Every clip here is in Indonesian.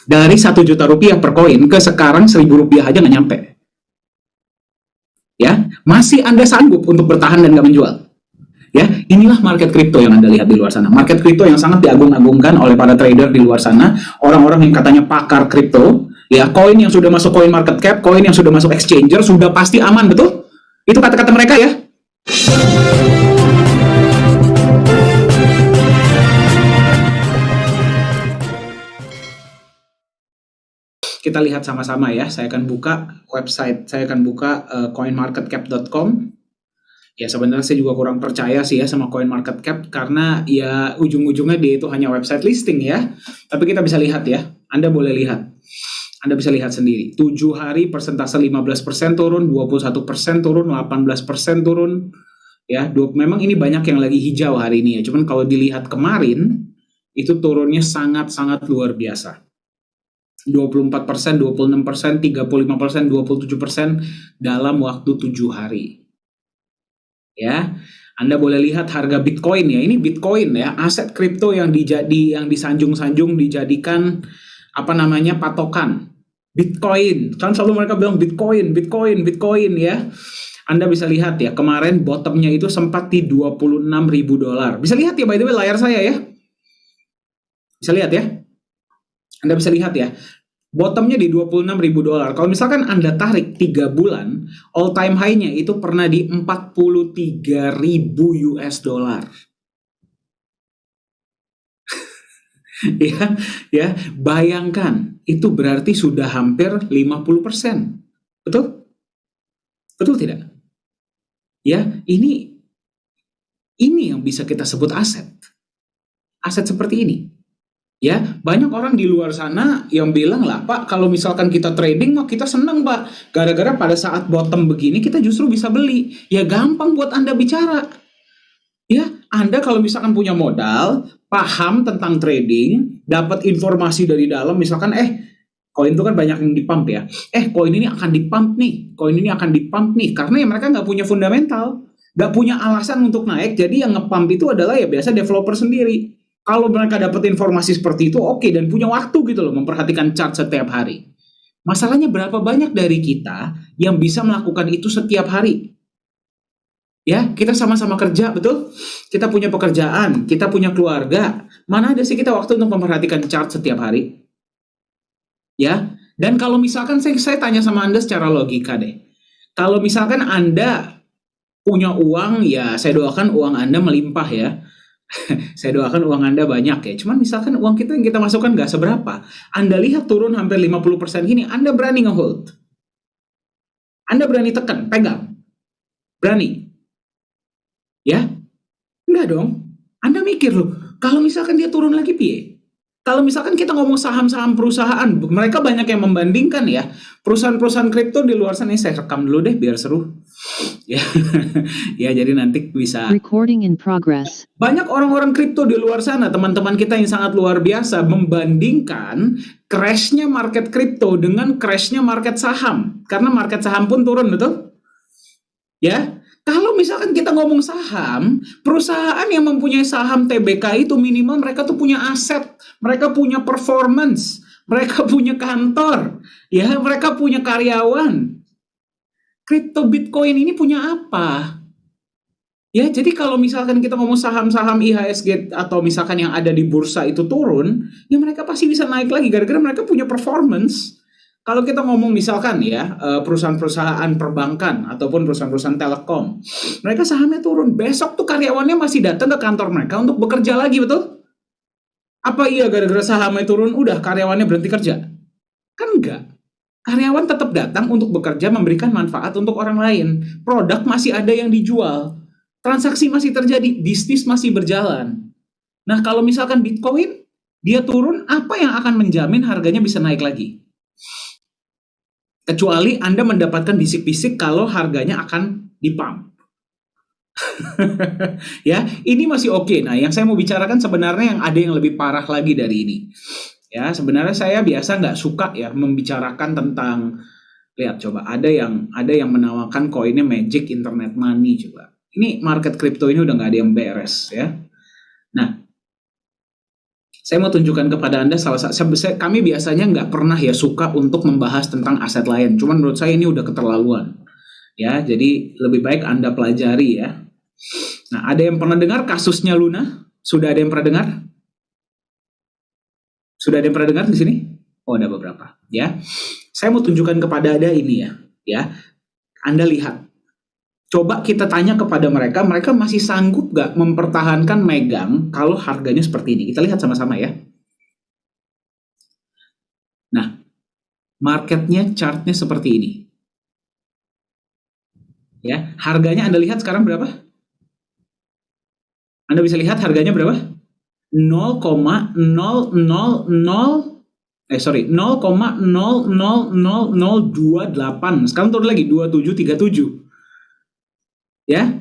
Dari 1 juta rupiah per koin ke sekarang 1.000 rupiah aja nggak nyampe. Ya, masih Anda sanggup untuk bertahan dan nggak menjual. Ya, inilah market kripto yang Anda lihat di luar sana. Market kripto yang sangat diagung-agungkan oleh para trader di luar sana, orang-orang yang katanya pakar kripto. Ya, koin yang sudah masuk coin market cap, koin yang sudah masuk exchanger sudah pasti aman, betul? Itu kata-kata mereka ya. Kita lihat sama-sama ya. Saya akan buka website, saya akan buka coinmarketcap.com. Ya sebenarnya saya juga kurang percaya sih ya sama CoinMarketCap karena ya ujung-ujungnya dia itu hanya website listing ya. Tapi kita bisa lihat ya. Anda boleh lihat. Anda bisa lihat sendiri. 7 hari persentase 15% turun, 21% turun, 18% turun. Ya, memang ini banyak yang lagi hijau hari ini ya. Cuman kalau dilihat kemarin itu turunnya sangat-sangat luar biasa. 24%, 26%, 35%, 27% dalam waktu 7 hari. Ya, Anda boleh lihat harga Bitcoin ya. Ini Bitcoin ya, aset kripto yang disanjung-sanjung dijadikan apa namanya patokan. Bitcoin, kan selalu mereka bilang Bitcoin, Bitcoin, Bitcoin ya. Anda bisa lihat ya, kemarin bottomnya itu sempat di $26.000. Bisa lihat ya by the way layar saya ya. Bisa lihat ya. Anda bisa lihat ya. Bottomnya di $26.000. Kalau misalkan Anda tarik 3 bulan, all time high-nya itu pernah di 43.000 US dollar. ya, bayangkan itu berarti sudah hampir 50%. Betul? Betul tidak? Ya, ini yang bisa kita sebut aset. Aset seperti ini. Ya, banyak orang di luar sana yang bilang lah, Pak, kalau misalkan kita trading mah kita senang, Pak. Gara-gara pada saat bottom begini kita justru bisa beli. Ya gampang buat Anda bicara. Ya, Anda kalau misalkan punya modal, paham tentang trading, dapat informasi dari dalam, misalkan koin itu kan banyak yang dipump ya. Koin ini akan dipump nih, koin ini akan dipump nih, karena ya mereka nggak punya fundamental, nggak punya alasan untuk naik, jadi yang nge-pump itu adalah ya biasa developer sendiri. Kalau mereka dapat informasi seperti itu, oke, dan punya waktu gitu loh, memperhatikan chart setiap hari. Masalahnya berapa banyak dari kita yang bisa melakukan itu setiap hari? Ya, kita sama-sama kerja, betul? Kita punya pekerjaan, kita punya keluarga. Mana ada sih kita waktu untuk memperhatikan chart setiap hari? Ya, dan kalau misalkan saya tanya sama Anda secara logika deh. Kalau misalkan Anda punya uang, ya saya doakan uang Anda melimpah ya. Saya doakan uang Anda banyak ya. Cuman misalkan uang kita yang kita masukkan nggak seberapa. Anda lihat turun hampir 50% gini, Anda berani nge-hold? Anda berani tekan, pegang? Berani? Ya? Enggak dong. Anda mikir loh, kalau misalkan dia turun lagi piye? Kalau misalkan kita ngomong saham-saham perusahaan, mereka banyak yang membandingkan ya. Perusahaan-perusahaan kripto di luar sana, saya rekam dulu deh biar seru. Ya, ya jadi nanti bisa. Recording in progress. Banyak orang-orang kripto di luar sana, teman-teman kita yang sangat luar biasa, membandingkan crash-nya market kripto dengan crash-nya market saham. Karena market saham pun turun, betul? Ya, kalau misalkan kita ngomong saham, perusahaan yang mempunyai saham TBK itu minimal mereka tuh punya aset, mereka punya performance, mereka punya kantor, ya, mereka punya karyawan. Kripto Bitcoin ini punya apa? Ya, jadi kalau misalkan kita ngomong saham-saham IHSG atau misalkan yang ada di bursa itu turun, ya mereka pasti bisa naik lagi gara-gara mereka punya performance. Kalau kita ngomong misalkan ya perusahaan-perusahaan perbankan ataupun perusahaan-perusahaan telekom, mereka sahamnya turun. Besok tuh karyawannya masih datang ke kantor mereka untuk bekerja lagi, betul? Apa iya gara-gara sahamnya turun udah karyawannya berhenti kerja? Kan enggak. Karyawan tetap datang untuk bekerja memberikan manfaat untuk orang lain. Produk masih ada yang dijual. Transaksi masih terjadi, bisnis masih berjalan. Nah, kalau misalkan Bitcoin dia turun, apa yang akan menjamin harganya bisa naik lagi? Kecuali Anda mendapatkan bisik-bisik kalau harganya akan dipump. Ya, ini masih oke. Nah, yang saya mau bicarakan sebenarnya yang ada yang lebih parah lagi dari ini. Ya, sebenarnya saya biasa nggak suka ya membicarakan tentang, lihat coba ada yang menawarkan koinnya Magic Internet Money coba. Ini market crypto ini udah nggak ada yang beres ya. Nah, Saya mau tunjukkan kepada Anda kami biasanya nggak pernah ya suka untuk membahas tentang aset lain. Cuman menurut saya ini udah keterlaluan. Ya, jadi lebih baik Anda pelajari ya. Nah, ada yang pernah dengar kasusnya Luna? Sudah ada yang pernah dengar? Sudah ada yang pernah dengar di sini? Oh, ada beberapa. Ya, saya mau tunjukkan kepada Anda ini ya. Ya, Anda lihat. Coba kita tanya kepada mereka, mereka masih sanggup gak mempertahankan megang kalau harganya seperti ini? Kita lihat sama-sama ya. Nah, marketnya, chartnya seperti ini. Ya, harganya Anda lihat sekarang berapa? Anda bisa lihat harganya berapa? 0,0000 0,0000028. Sekarang turun lagi 2737. Ya,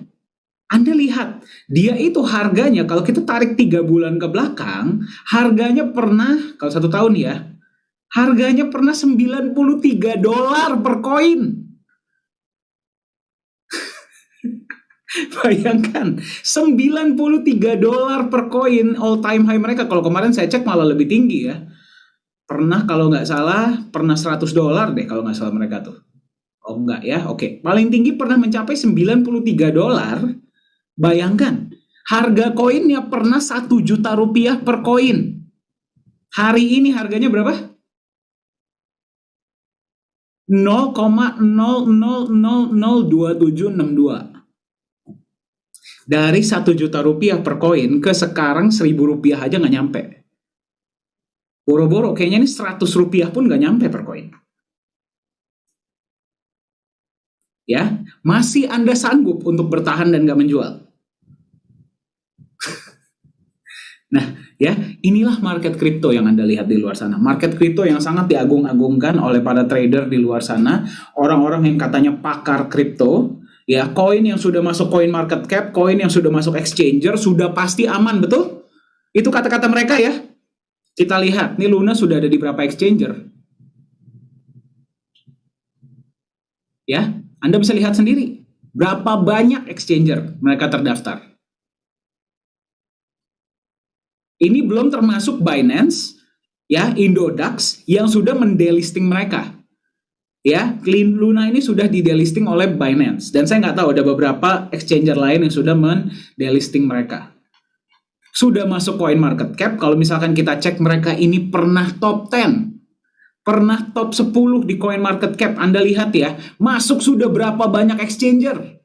Anda lihat, dia itu harganya kalau kita tarik 3 bulan ke belakang, harganya pernah, kalau 1 tahun ya, harganya pernah $93 per koin. Bayangkan, $93 per koin all time high mereka. Kalau kemarin saya cek malah lebih tinggi ya. Pernah kalau nggak salah, pernah $100 deh kalau nggak salah mereka tuh. Oh enggak ya, oke. Paling tinggi pernah mencapai $93. Bayangkan, harga koinnya pernah 1 juta rupiah per koin. Hari ini harganya berapa? 0,00002762. Dari 1 juta rupiah per koin ke sekarang 1.000 rupiah aja nggak nyampe. Boro-boro kayaknya ini 100 rupiah pun nggak nyampe per koin. Ya, masih Anda sanggup untuk bertahan dan nggak menjual. Nah, ya, inilah market kripto yang Anda lihat di luar sana. Market kripto yang sangat diagung-agungkan oleh para trader di luar sana, orang-orang yang katanya pakar kripto, ya, koin yang sudah masuk coin market cap, koin yang sudah masuk exchanger, sudah pasti aman, betul? Itu kata-kata mereka ya. Kita lihat, nih Luna sudah ada di berapa exchanger. Ya, Anda bisa lihat sendiri berapa banyak exchanger mereka terdaftar. Ini belum termasuk Binance, ya, Indodax yang sudah mendelisting mereka. Ya, Clean Luna ini sudah di-delisting oleh Binance dan saya nggak tahu ada beberapa exchanger lain yang sudah mendelisting mereka. Sudah masuk coin market cap, kalau misalkan kita cek mereka ini pernah top 10. Pernah top 10 di coin market cap. Anda lihat ya, masuk sudah berapa banyak exchanger.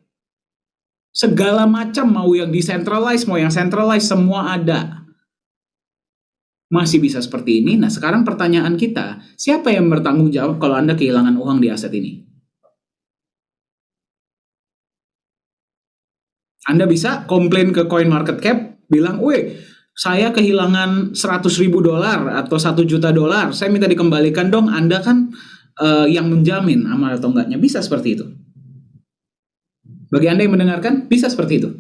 Segala macam, mau yang decentralized, mau yang centralized, semua ada. Masih bisa seperti ini. Nah, sekarang pertanyaan kita, siapa yang bertanggung jawab kalau Anda kehilangan uang di aset ini? Anda bisa komplain ke coin market cap, bilang, "Weh, saya kehilangan $100.000 atau $1 juta, saya minta dikembalikan dong, Anda kan yang menjamin aman atau enggaknya." Bisa seperti itu. Bagi Anda yang mendengarkan, bisa seperti itu.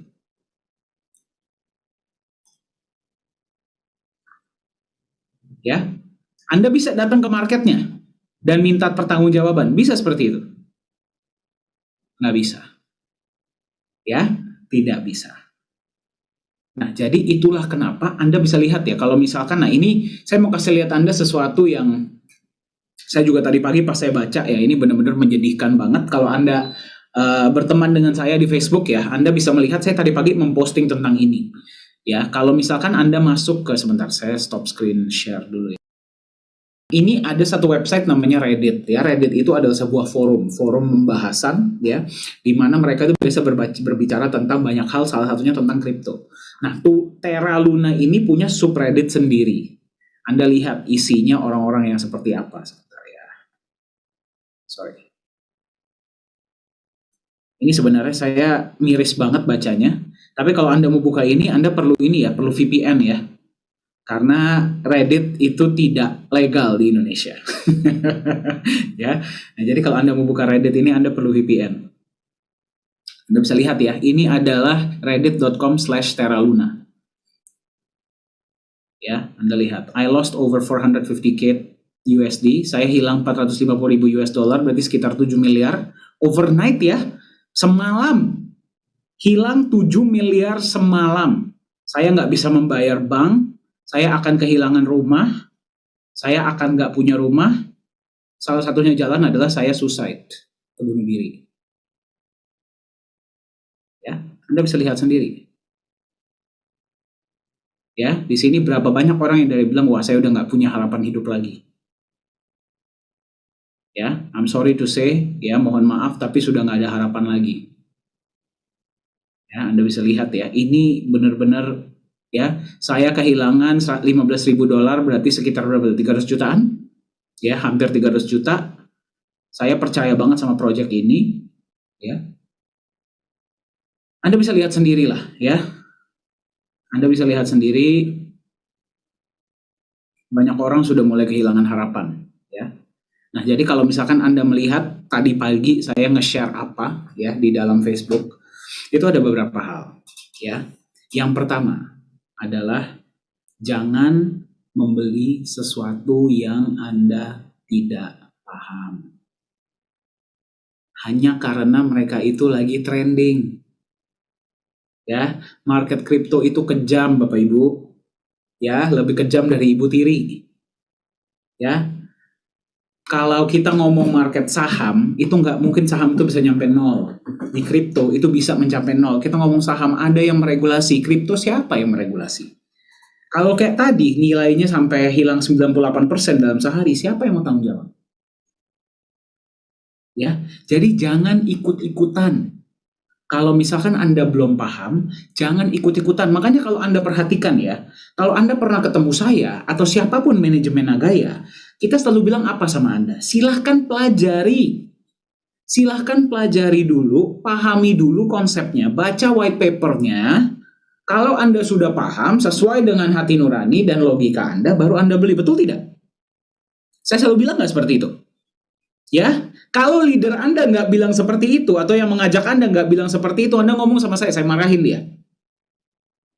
Ya, Anda bisa datang ke marketnya dan minta pertanggungjawaban. Bisa seperti itu? Nggak bisa. Ya, tidak bisa. Nah, jadi itulah kenapa Anda bisa lihat ya, kalau misalkan, nah ini saya mau kasih lihat Anda sesuatu yang saya juga tadi pagi pas saya baca ya, ini benar-benar menyedihkan banget. Kalau Anda berteman dengan saya di Facebook ya, Anda bisa melihat saya tadi pagi memposting tentang ini. Ya, kalau misalkan Anda masuk ke, sebentar saya stop screen share dulu ya. Ini ada satu website namanya Reddit ya. Reddit itu adalah sebuah forum pembahasan ya, di mana mereka itu biasa berbicara tentang banyak hal, salah satunya tentang kripto. Nah, Terra Luna ini punya subreddit sendiri. Anda lihat isinya orang-orang yang seperti apa. Sebentar ya. Sorry. Ini sebenarnya saya miris banget bacanya. Tapi kalau Anda mau buka ini, Anda perlu ini ya, perlu VPN ya. Karena Reddit itu tidak legal di Indonesia. Ya. Nah, jadi kalau Anda mau buka Reddit ini, Anda perlu VPN. Anda bisa lihat ya, ini adalah reddit.com/terraluna. Ya, Anda lihat, I lost over 450k USD, saya hilang 450.000 US dollar, berarti sekitar 7 miliar. Overnight ya, semalam, hilang 7 miliar semalam. Saya nggak bisa membayar bank, saya akan kehilangan rumah, saya akan nggak punya rumah, salah satunya jalan adalah saya suicide, bunuh diri. Ya, Anda bisa lihat sendiri. Ya, di sini berapa banyak orang yang dari bilang, wah saya udah nggak punya harapan hidup lagi. Ya, I'm sorry to say, ya mohon maaf, tapi sudah nggak ada harapan lagi. Ya, Anda bisa lihat ya, ini benar-benar ya, saya kehilangan $15.000 berarti sekitar berapa? 300 jutaan? Ya, hampir 300 juta. Saya percaya banget sama proyek ini, ya. Anda bisa lihat sendirilah, ya. Anda bisa lihat sendiri, banyak orang sudah mulai kehilangan harapan, ya. Nah, jadi kalau misalkan Anda melihat tadi pagi saya nge-share apa ya di dalam Facebook, itu ada beberapa hal, ya. Yang pertama adalah jangan membeli sesuatu yang Anda tidak paham. Hanya karena mereka itu lagi trending. Ya, market kripto itu kejam Bapak Ibu. Ya, lebih kejam dari ibu tiri. Ya. Kalau kita ngomong market saham, itu nggak mungkin saham itu bisa nyampe nol. Di kripto itu bisa mencapai nol. Kita ngomong saham, ada yang meregulasi. Kripto siapa yang meregulasi? Kalau kayak tadi nilainya sampai hilang 98% dalam sehari, siapa yang mau tanggung jawab? Ya, jadi jangan ikut-ikutan. Kalau misalkan Anda belum paham, jangan ikut-ikutan. Makanya kalau Anda perhatikan ya, kalau Anda pernah ketemu saya atau siapapun manajemen Nagaya, kita selalu bilang apa sama Anda? Silahkan pelajari. Silahkan pelajari dulu, pahami dulu konsepnya, baca white papernya. Kalau Anda sudah paham, sesuai dengan hati nurani dan logika Anda, baru Anda beli. Betul tidak? Saya selalu bilang nggak seperti itu. Ya, kalau leader Anda nggak bilang seperti itu, atau yang mengajak Anda nggak bilang seperti itu, Anda ngomong sama saya marahin dia.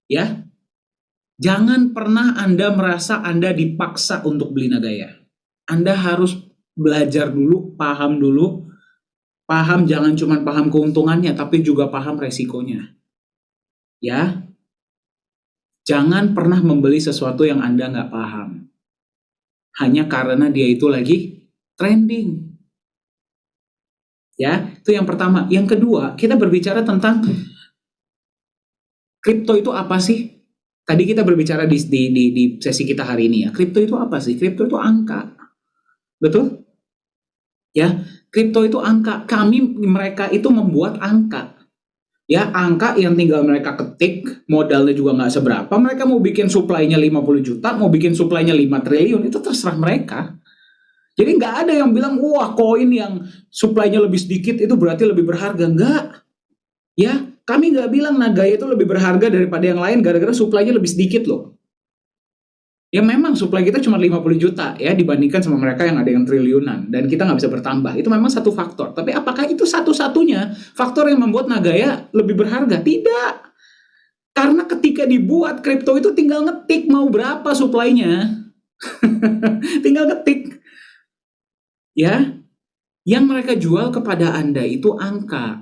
Ya, jangan pernah Anda merasa Anda dipaksa untuk beli Nagaya. Anda harus belajar dulu, paham dulu. Paham, jangan cuma paham keuntungannya, tapi juga paham resikonya. Ya, jangan pernah membeli sesuatu yang Anda nggak paham. Hanya karena dia itu lagi trending. Ya, itu yang pertama. Yang kedua, kita berbicara tentang kripto itu apa sih? Tadi kita berbicara di sesi kita hari ini ya. Kripto itu apa sih? Kripto itu angka. Betul? Ya, kripto itu angka. Mereka itu membuat angka. Ya, angka yang tinggal mereka ketik, modalnya juga nggak seberapa. Mereka mau bikin supply-nya 50 juta, mau bikin supply-nya 5 triliun, itu terserah mereka. Jadi nggak ada yang bilang, wah koin yang supply-nya lebih sedikit itu berarti lebih berharga. Nggak. Ya, kami nggak bilang Nagaya itu lebih berharga daripada yang lain gara-gara supply-nya lebih sedikit loh. Ya memang supply kita cuma 50 juta ya dibandingkan sama mereka yang ada yang triliunan. Dan kita nggak bisa bertambah. Itu memang satu faktor. Tapi apakah itu satu-satunya faktor yang membuat Nagaya lebih berharga? Tidak. Karena ketika dibuat kripto itu tinggal ngetik mau berapa supply-nya. Tinggal ngetik. Ya, yang mereka jual kepada Anda itu angka.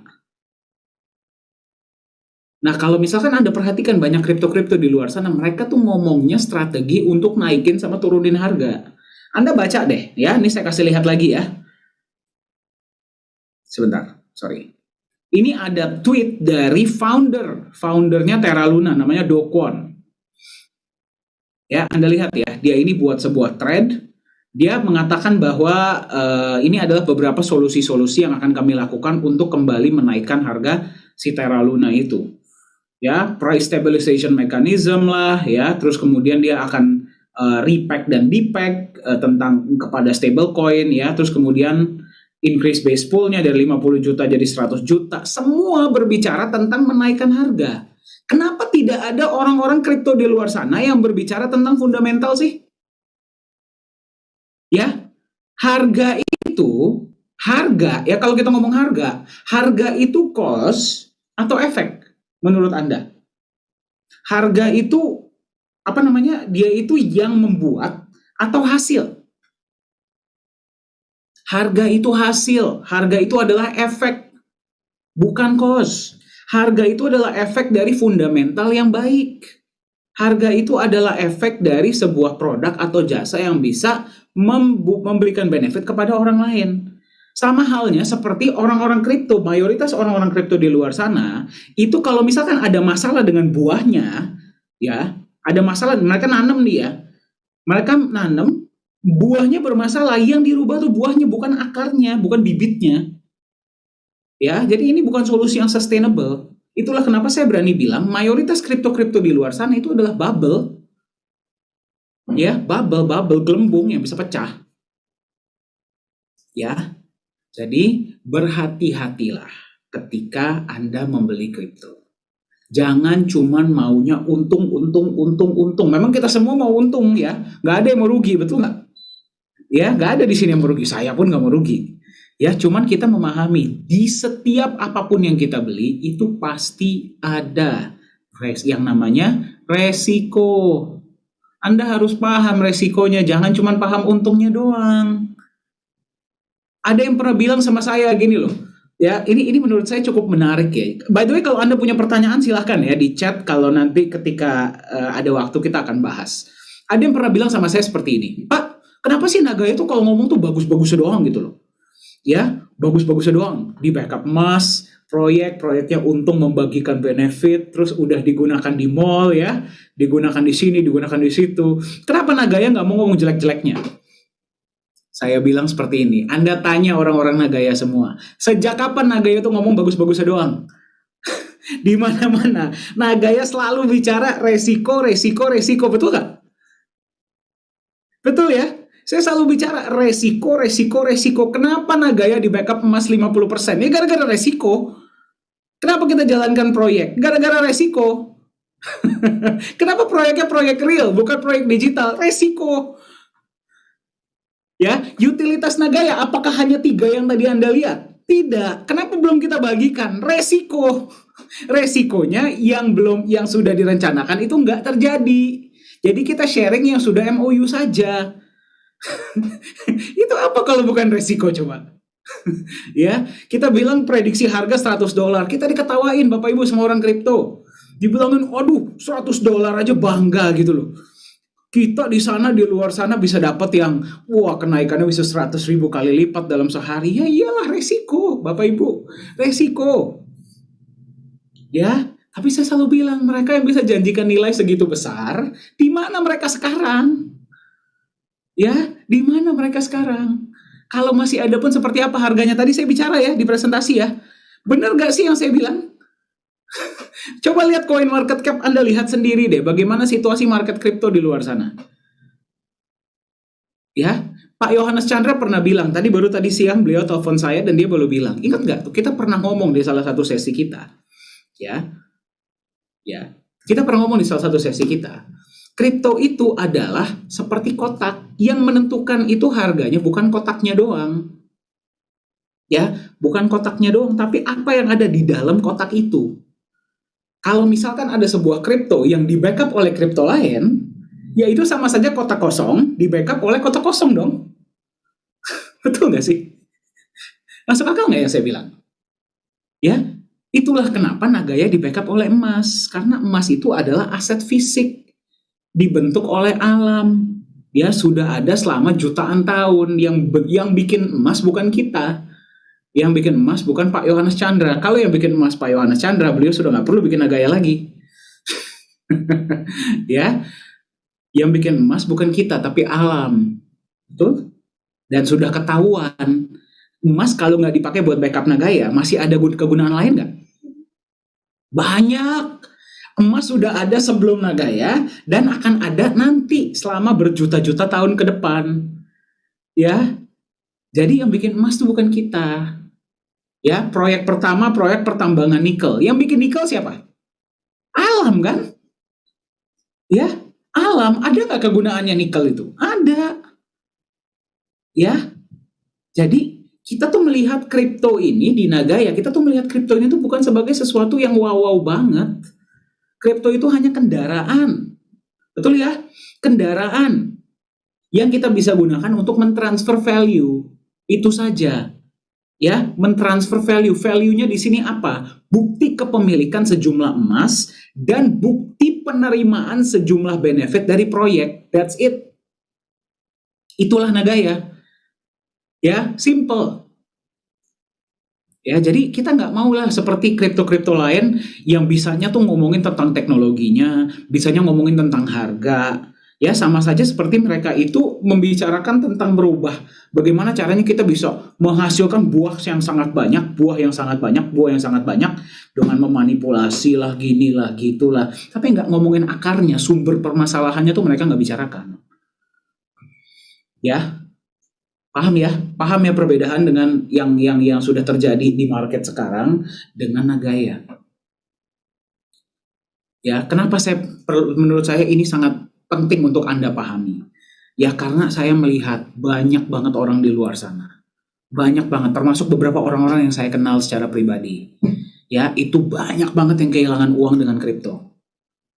Nah, kalau misalkan Anda perhatikan banyak kripto-kripto di luar sana, mereka tuh ngomongnya strategi untuk naikin sama turunin harga. Anda baca deh, ya. Ini saya kasih lihat lagi ya. Sebentar, sorry. Ini ada tweet dari foundernya Terra Luna, namanya Do Kwon. Ya, Anda lihat ya, dia ini buat sebuah thread. Dia mengatakan bahwa ini adalah beberapa solusi-solusi yang akan kami lakukan untuk kembali menaikkan harga si Terra Luna itu. Ya, price stabilization mechanism lah, ya. Terus kemudian dia akan repack dan depack tentang kepada stablecoin, ya. Terus kemudian increase base pool-nya dari 50 juta jadi 100 juta. Semua berbicara tentang menaikkan harga. Kenapa tidak ada orang-orang kripto di luar sana yang berbicara tentang fundamental sih? Ya, harga ya kalau kita ngomong harga itu cost atau efek menurut Anda? Harga itu apa namanya? Dia itu yang membuat atau hasil? Harga itu hasil, harga itu adalah efek, bukan cost. Harga itu adalah efek dari fundamental yang baik. Harga itu adalah efek dari sebuah produk atau jasa yang bisa memberikan benefit kepada orang lain. Sama halnya seperti orang-orang kripto, mayoritas orang-orang kripto di luar sana, itu kalau misalkan ada masalah dengan buahnya, ya, ada masalah, mereka nanam dia, mereka nanam, buahnya bermasalah, yang dirubah tuh buahnya bukan akarnya, bukan bibitnya. Ya, jadi ini bukan solusi yang sustainable. Itulah kenapa saya berani bilang mayoritas kripto-kripto di luar sana itu adalah bubble. Ya, bubble gelembung yang bisa pecah. Ya. Jadi berhati-hatilah ketika Anda membeli kripto. Jangan cuman maunya untung. Memang kita semua mau untung ya, nggak ada yang mau rugi, betul nggak? Ya, nggak ada di sini yang mau rugi. Saya pun nggak mau rugi. Ya, cuman kita memahami di setiap apapun yang kita beli itu pasti ada yang namanya resiko. Anda harus paham resikonya, jangan cuman paham untungnya doang. Ada yang pernah bilang sama saya gini loh, ya ini menurut saya cukup menarik ya. By the way, kalau Anda punya pertanyaan silahkan ya di chat, kalau nanti ketika ada waktu kita akan bahas. Ada yang pernah bilang sama saya seperti ini, Pak, kenapa sih Nagaya itu kalau ngomong tuh bagus-bagus doang gitu loh? Ya, bagus-bagus doang, di backup emas, proyeknya untung membagikan benefit, terus udah digunakan di mall ya, digunakan di sini, digunakan di situ. Kenapa Nagaya nggak mau ngomong jelek-jeleknya? Saya bilang seperti ini, Anda tanya orang-orang Nagaya semua, sejak kapan Nagaya itu ngomong bagus-bagusnya doang? Di mana-mana, Nagaya selalu bicara resiko, betul nggak? Betul ya? Saya selalu bicara resiko. Kenapa Nagaya di backup emas 50%? Ya gara-gara resiko. Kenapa kita jalankan proyek? Gara-gara resiko. Kenapa proyeknya proyek real, bukan proyek digital? Resiko. Ya, utilitas Nagaya apakah hanya 3 yang tadi Anda lihat? Tidak. Kenapa belum kita bagikan? Resiko. Resikonya yang sudah direncanakan itu nggak terjadi. Jadi kita sharing yang sudah MOU saja. Itu apa kalau bukan resiko coba? Ya, kita bilang prediksi harga $100, kita diketawain Bapak Ibu semua orang kripto. Dibilangin, aduh $100 aja bangga gitu loh. Kita di sana, di luar sana bisa dapat yang wah kenaikannya bisa 100.000 kali lipat dalam sehari. Ya iyalah resiko Bapak Ibu, resiko. Ya, tapi saya selalu bilang mereka yang bisa janjikan nilai segitu besar, di mana mereka sekarang? Ya, di mana mereka sekarang? Kalau masih ada pun seperti apa harganya? Tadi saya bicara ya di presentasi ya. Benar gak sih yang saya bilang? Coba lihat coin market cap, Anda lihat sendiri deh bagaimana situasi market kripto di luar sana. Ya, Pak Yohanes Chandra pernah bilang, tadi siang beliau telepon saya dan dia baru bilang, ingat gak tuh kita pernah ngomong di salah satu sesi kita. Ya, kita pernah ngomong di salah satu sesi kita. Kripto itu adalah seperti kotak, yang menentukan itu harganya bukan kotaknya doang. Ya, bukan kotaknya doang, tapi apa yang ada di dalam kotak itu. Kalau misalkan ada sebuah kripto yang di backup oleh kripto lain, ya itu sama saja kotak kosong di backup oleh kotak kosong dong. Betul nggak sih? Masuk akal nggak yang saya bilang? Ya, itulah kenapa Nagaya di backup oleh emas. Karena emas itu adalah aset fisik, dibentuk oleh alam. Ya, sudah ada selama jutaan tahun. Yang bikin emas bukan kita. Yang bikin emas bukan Pak Yohanes Chandra. Kalau yang bikin emas Pak Yohanes Chandra, beliau sudah nggak perlu bikin Nagaya lagi. Ya, yang bikin emas bukan kita, tapi alam. Betul? Dan sudah ketahuan, emas kalau nggak dipakai buat backup Nagaya, masih ada kegunaan lain nggak? Banyak. Emas sudah ada sebelum Nagaya dan akan ada nanti selama berjuta-juta tahun ke depan. Ya, jadi yang bikin emas itu bukan kita. Ya, proyek pertama proyek pertambangan nikel. Yang bikin nikel siapa? Alam kan? Ya, alam. Ada nggak kegunaannya nikel itu? Ada. Ya, jadi kita tuh melihat kripto ini di Nagaya, kita tuh melihat kripto ini tuh bukan sebagai sesuatu yang wow banget. Kripto itu hanya kendaraan. Betul ya? Kendaraan yang kita bisa gunakan untuk mentransfer value. Itu saja. Ya, mentransfer value. Value-nya di sini apa? Bukti kepemilikan sejumlah emas dan bukti penerimaan sejumlah benefit dari proyek. That's it. Itulah Nagaya. Ya, simple. Ya, jadi kita nggak mau lah seperti kripto-kripto lain yang bisanya tuh ngomongin tentang teknologinya, bisanya ngomongin tentang harga. Ya, sama saja seperti mereka itu membicarakan tentang merubah bagaimana caranya kita bisa menghasilkan buah yang sangat banyak, buah yang sangat banyak, buah yang sangat banyak dengan memanipulasi lah, gini lah, gitulah. Tapi nggak ngomongin akarnya, sumber permasalahannya tuh mereka nggak bicarakan. Ya, paham ya perbedaan dengan yang sudah terjadi di market sekarang dengan Nagaya. Ya, kenapa menurut saya ini sangat penting untuk Anda pahami. Ya, karena saya melihat banyak banget orang di luar sana. Banyak banget, termasuk beberapa orang-orang yang saya kenal secara pribadi. Ya, itu banyak banget yang kehilangan uang dengan kripto.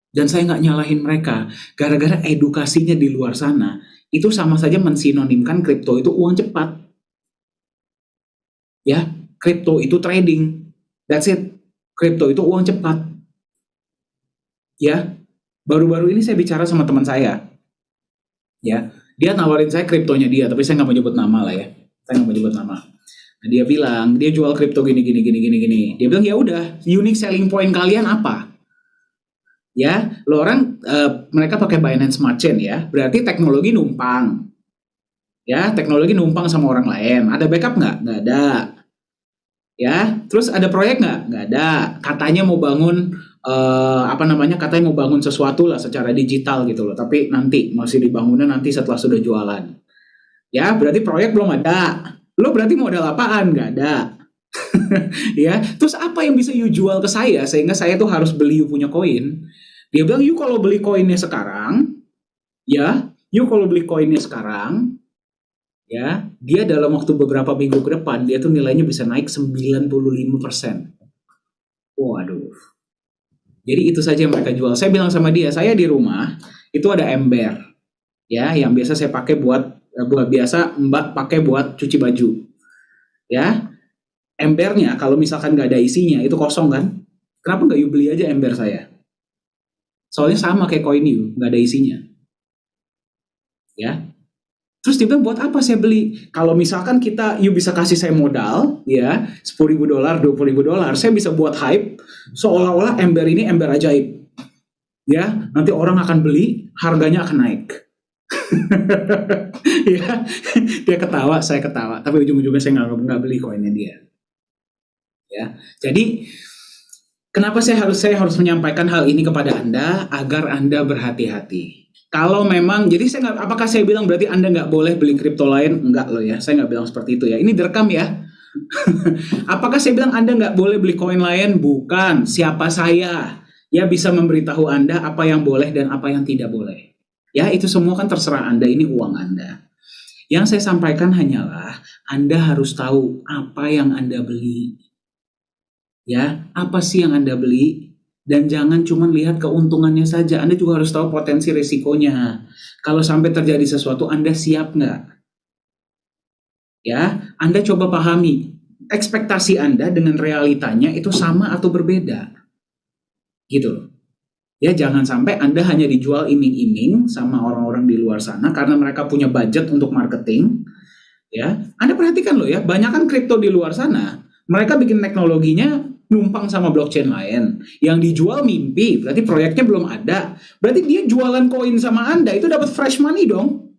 Dan saya nggak nyalahin mereka, gara-gara edukasinya di luar sana, itu sama saja mensinonimkan kripto itu uang cepat. Ya, kripto itu trading. That's it. Kripto itu uang cepat. Ya, baru-baru ini saya bicara sama teman saya. Ya, dia nawarin saya kriptonya dia, tapi saya nggak mau nyebut nama lah ya. Saya nggak mau nyebut nama. Nah, dia bilang dia jual kripto gini. Dia bilang ya udah, unique selling point kalian apa? Ya, lo orang mereka pakai Binance Smart Chain ya, berarti teknologi numpang. Ya, teknologi numpang sama orang lain. Ada backup nggak? Nggak ada. Ya, terus ada proyek nggak ada. Katanya mau bangun katanya mau bangun sesuatu lah secara digital gitu loh, tapi nanti masih dibangunnya nanti setelah sudah jualan. Ya, berarti proyek belum ada. Lo berarti modal apaan? Nggak ada. Ya, terus apa yang bisa you jual ke saya sehingga saya tuh harus beli you punya koin? Dia bilang you kalau beli koinnya sekarang, ya, you kalau beli koinnya sekarang, ya, dia dalam waktu beberapa minggu ke depan dia tuh nilainya bisa naik 95%. Waduh. Jadi itu saja yang mereka jual. Saya bilang sama dia, saya di rumah itu ada ember, ya, yang biasa saya pakai buat biasa Mbak pakai buat cuci baju, ya. Embernya kalau misalkan nggak ada isinya itu kosong kan? Kenapa nggak you beli aja ember saya? Soalnya sama kayak koin you, nggak ada isinya, ya. Terus dia bilang buat apa saya beli? Kalau misalkan you bisa kasih saya modal, ya, $10.000, $20.000, saya bisa buat hype seolah-olah ember ini ember ajaib. Ya, nanti orang akan beli, harganya akan naik. Ya, dia ketawa, saya ketawa, tapi ujung-ujungnya saya nggak beli koinnya dia. Ya, jadi kenapa saya harus menyampaikan hal ini kepada Anda agar Anda berhati-hati. Kalau memang, jadi apakah saya bilang berarti Anda nggak boleh beli kripto lain? Enggak loh ya, saya nggak bilang seperti itu ya. Ini direkam ya. Apakah saya bilang Anda nggak boleh beli koin lain? Bukan. Siapa saya? Ya bisa memberitahu Anda apa yang boleh dan apa yang tidak boleh. Ya, itu semua kan terserah Anda, ini uang Anda. Yang saya sampaikan hanyalah Anda harus tahu apa yang Anda beli. Ya, apa sih yang Anda beli? Dan jangan cuma lihat keuntungannya saja, Anda juga harus tahu potensi risikonya. Kalau sampai terjadi sesuatu, Anda siap nggak? Ya, Anda coba pahami, ekspektasi Anda dengan realitanya itu sama atau berbeda. Gitu. Ya, jangan sampai Anda hanya dijual iming-iming sama orang-orang di luar sana karena mereka punya budget untuk marketing. Ya, Anda perhatikan loh ya, banyak kan kripto di luar sana, mereka bikin teknologinya numpang sama blockchain lain. Yang dijual mimpi, berarti proyeknya belum ada. Berarti dia jualan koin sama Anda, itu dapat fresh money dong.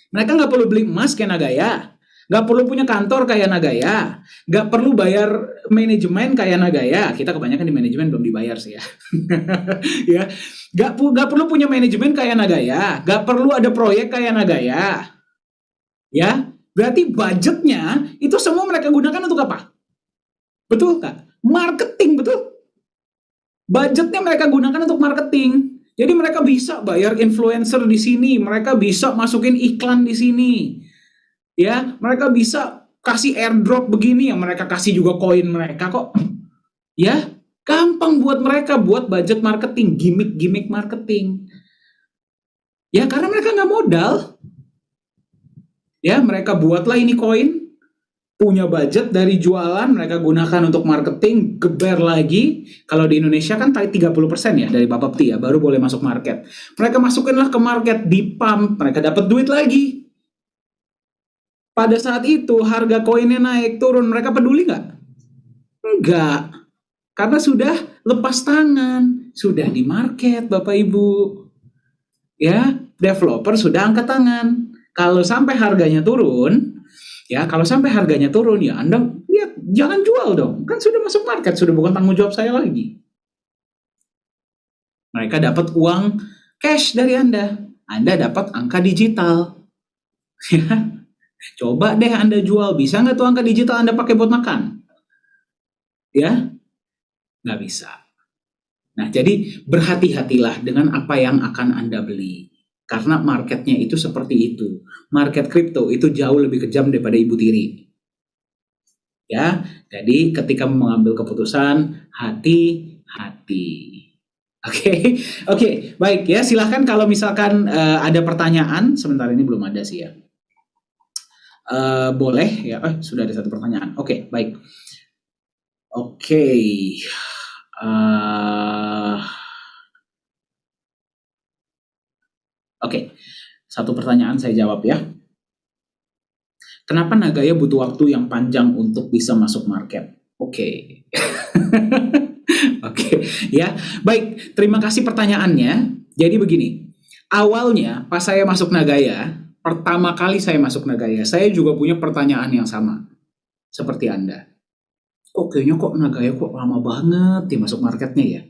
Mereka nggak perlu beli emas kayak Nagaya. Nggak perlu punya kantor kayak Nagaya. Nggak perlu bayar manajemen kayak Nagaya. Kita kebanyakan di manajemen belum dibayar sih ya. Ya, nggak perlu punya manajemen kayak Nagaya. Nggak perlu ada proyek kayak Nagaya. Ya, berarti budgetnya itu semua mereka gunakan untuk apa? Betul Kak? Marketing, betul. Budgetnya mereka gunakan untuk marketing. Jadi mereka bisa bayar influencer di sini, mereka bisa masukin iklan di sini. Ya, mereka bisa kasih airdrop begini yang mereka kasih juga koin mereka kok. Ya, gampang buat mereka buat budget marketing, gimmick marketing. Ya, karena mereka nggak modal. Ya, mereka buatlah ini koin. punya budget dari jualan, mereka gunakan untuk marketing, geber lagi. Kalau di Indonesia kan 30% ya dari Bapepti ya, baru boleh masuk market. Mereka masukinlah ke market, di pump, mereka dapat duit lagi. Pada saat itu harga koinnya naik turun, mereka peduli nggak? Enggak, karena sudah lepas tangan, sudah di market Bapak Ibu. Ya, developer sudah angkat tangan. Kalau sampai harganya turun, ya kalau sampai harganya turun ya Anda lihat jangan jual dong. Kan sudah masuk market, sudah bukan tanggung jawab saya lagi. Mereka dapat uang cash dari Anda. Anda dapat angka digital. Ya, coba deh Anda jual, bisa nggak tuh angka digital Anda pakai buat makan? Ya, nggak bisa. Nah, jadi berhati-hatilah dengan apa yang akan Anda beli. Karena marketnya itu seperti itu. Market kripto itu jauh lebih kejam daripada ibu tiri. Ya, jadi ketika mengambil keputusan, hati-hati. Oke, oke, baik ya. Silahkan kalau misalkan ada pertanyaan, sebentar ini belum ada sih ya. Boleh ya. Sudah ada satu pertanyaan. Oke, baik. Oke. Oke, satu pertanyaan saya jawab ya. Kenapa Nagaya butuh waktu yang panjang untuk bisa masuk market? Oke. Oke, ya. Baik, terima kasih pertanyaannya. Jadi begini, awalnya pas saya masuk Nagaya, pertama kali saya masuk Nagaya, saya juga punya pertanyaan yang sama seperti Anda. Kayaknya kok Nagaya kok lama banget di masuk marketnya ya?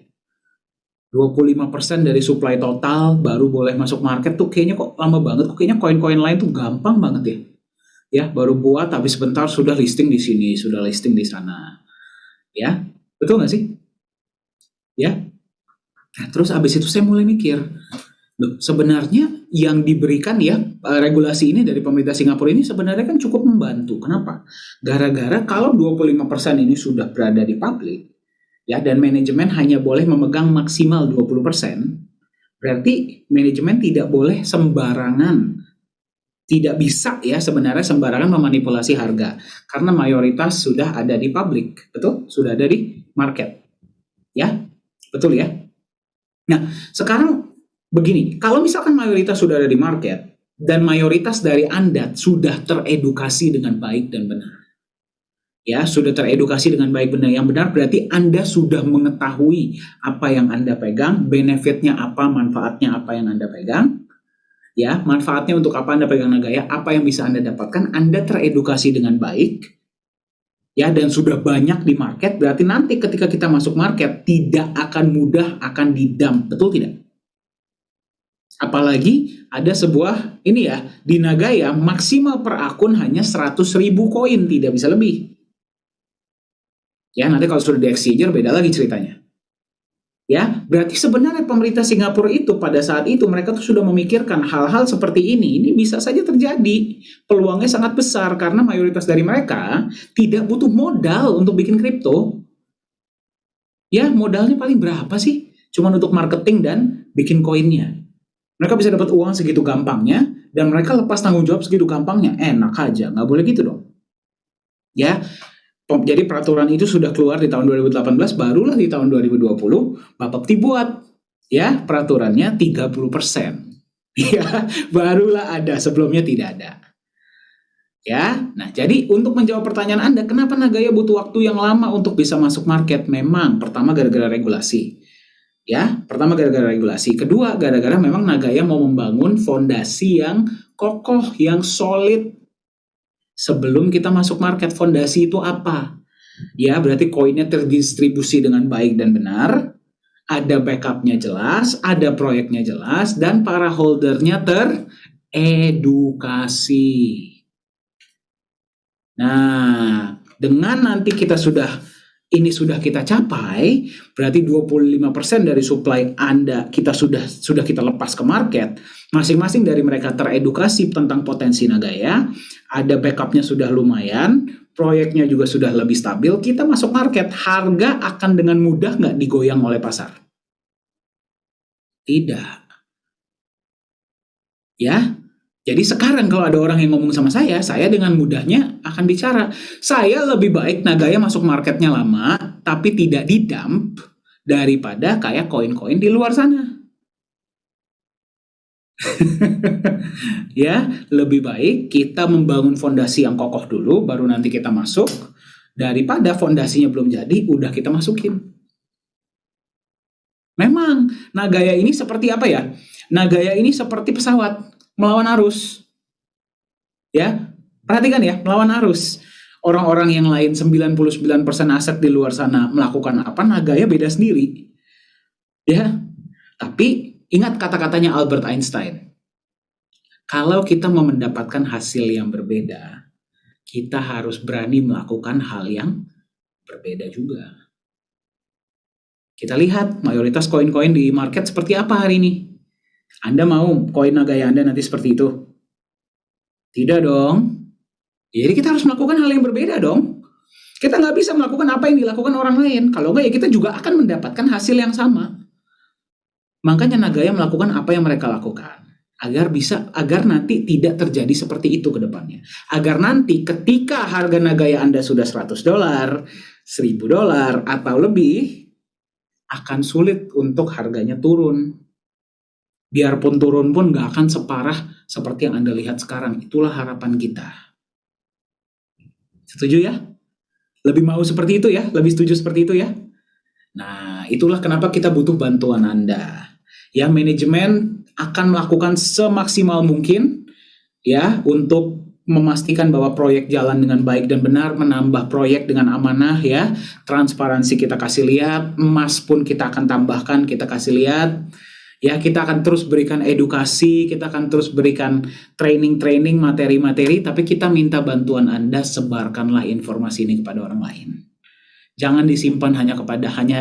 25% dari supply total baru boleh masuk market tuh kayaknya kok lama banget, kok kayaknya koin-koin lain tuh gampang banget ya. Ya, baru buat tapi sebentar sudah listing di sini, sudah listing di sana. Ya, betul nggak sih? Ya. Nah, terus abis itu saya mulai mikir, loh, sebenarnya yang diberikan ya regulasi ini dari pemerintah Singapura ini sebenarnya kan cukup membantu. Kenapa? Gara-gara kalau 25% ini sudah berada di publik, ya, dan manajemen hanya boleh memegang maksimal 20%, berarti manajemen tidak boleh sembarangan, tidak bisa ya sebenarnya sembarangan memanipulasi harga karena mayoritas sudah ada di publik, betul? Sudah ada di market. Ya, betul ya? Nah, sekarang begini, kalau misalkan mayoritas sudah ada di market dan mayoritas dari Anda sudah teredukasi dengan baik dan benar, ya sudah teredukasi dengan baik benar yang benar berarti Anda sudah mengetahui apa yang Anda pegang, benefitnya apa, manfaatnya apa yang Anda pegang, ya manfaatnya untuk apa Anda pegang Nagaya, apa yang bisa Anda dapatkan, Anda teredukasi dengan baik, ya dan sudah banyak di market, berarti nanti ketika kita masuk market tidak akan mudah akan didump, betul tidak? Apalagi ada sebuah ini ya di Nagaya maksimal per akun hanya 100.000 koin, tidak bisa lebih. Ya, nanti kalau sudah di exchanger beda lagi ceritanya. Ya, berarti sebenarnya pemerintah Singapura itu pada saat itu mereka tuh sudah memikirkan hal-hal seperti ini bisa saja terjadi. Peluangnya sangat besar karena mayoritas dari mereka tidak butuh modal untuk bikin kripto. Ya, modalnya paling berapa sih? Cuma untuk marketing dan bikin koinnya. Mereka bisa dapat uang segitu gampangnya dan mereka lepas tanggung jawab segitu gampangnya. Enak aja, nggak boleh gitu dong. Ya, jadi peraturan itu sudah keluar di tahun 2018, barulah di tahun 2020 Bapepti buat ya peraturannya 30%. Ya, barulah ada, sebelumnya tidak ada. Ya, nah jadi untuk menjawab pertanyaan Anda, kenapa Nagaya butuh waktu yang lama untuk bisa masuk market? Memang pertama gara-gara regulasi. Ya, pertama gara-gara regulasi. Kedua, gara-gara memang Nagaya mau membangun fondasi yang kokoh, yang solid. Sebelum kita masuk market, fondasi itu apa? Ya, berarti koinnya terdistribusi dengan baik dan benar, ada backupnya jelas, ada proyeknya jelas, dan para holdernya teredukasi. Nah, dengan nanti kita sudah kita capai, berarti 25% dari supply Anda sudah kita lepas ke market. Masing-masing dari mereka teredukasi tentang potensi Nagaya, ada backupnya sudah lumayan, proyeknya juga sudah lebih stabil, kita masuk market, harga akan dengan mudah nggak digoyang oleh pasar? Tidak. Ya, Jadi sekarang kalau ada orang yang ngomong sama saya dengan mudahnya akan bicara, saya lebih baik Nagaya masuk marketnya lama, tapi tidak di-dump, daripada kayak koin-koin di luar sana. Ya, lebih baik kita membangun fondasi yang kokoh dulu, baru nanti kita masuk, daripada fondasinya belum jadi, udah kita masukin. Memang, Nagaya ini seperti apa ya? Nagaya ini seperti pesawat melawan arus. Ya, perhatikan ya, melawan arus. Orang-orang yang lain 99% aset di luar sana melakukan apa, Nagaya beda sendiri. Ya, tapi ingat kata-katanya Albert Einstein. Kalau kita mau mendapatkan hasil yang berbeda, kita harus berani melakukan hal yang berbeda juga. Kita lihat mayoritas koin-koin di market seperti apa hari ini. Anda mau koin Nagaya Anda nanti seperti itu? Tidak dong. Jadi kita harus melakukan hal yang berbeda dong. Kita nggak bisa melakukan apa yang dilakukan orang lain. Kalau nggak ya kita juga akan mendapatkan hasil yang sama. Makanya Nagaya melakukan apa yang mereka lakukan. Agar nanti tidak terjadi seperti itu ke depannya. Agar nanti ketika harga Nagaya Anda sudah $100, $1.000 atau lebih, akan sulit untuk harganya turun. Biarpun turun pun nggak akan separah seperti yang Anda lihat sekarang. Itulah harapan kita. Setuju ya? Lebih mau seperti itu ya? Lebih setuju seperti itu ya? Nah, itulah kenapa kita butuh bantuan Anda. Ya, manajemen akan melakukan semaksimal mungkin ya untuk memastikan bahwa proyek jalan dengan baik dan benar, menambah proyek dengan amanah ya, transparansi kita kasih lihat, emas pun kita akan tambahkan, kita kasih lihat ya, kita akan terus berikan edukasi, kita akan terus berikan training-training, materi-materi, tapi kita minta bantuan Anda, sebarkanlah informasi ini kepada orang lain. Jangan disimpan hanya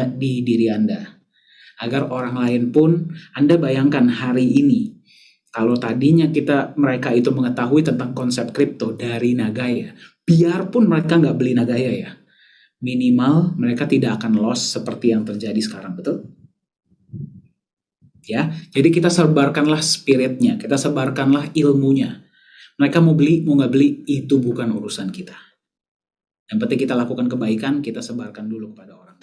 di diri Anda, agar orang lain pun, Anda bayangkan hari ini, kalau tadinya mereka itu mengetahui tentang konsep kripto dari Nagaya, biarpun mereka nggak beli Nagaya ya, minimal mereka tidak akan loss seperti yang terjadi sekarang, betul? Ya, jadi kita sebarkanlah spiritnya, kita sebarkanlah ilmunya. Mereka mau beli, mau nggak beli, itu bukan urusan kita. Yang penting kita lakukan kebaikan, kita sebarkan dulu kepada orang.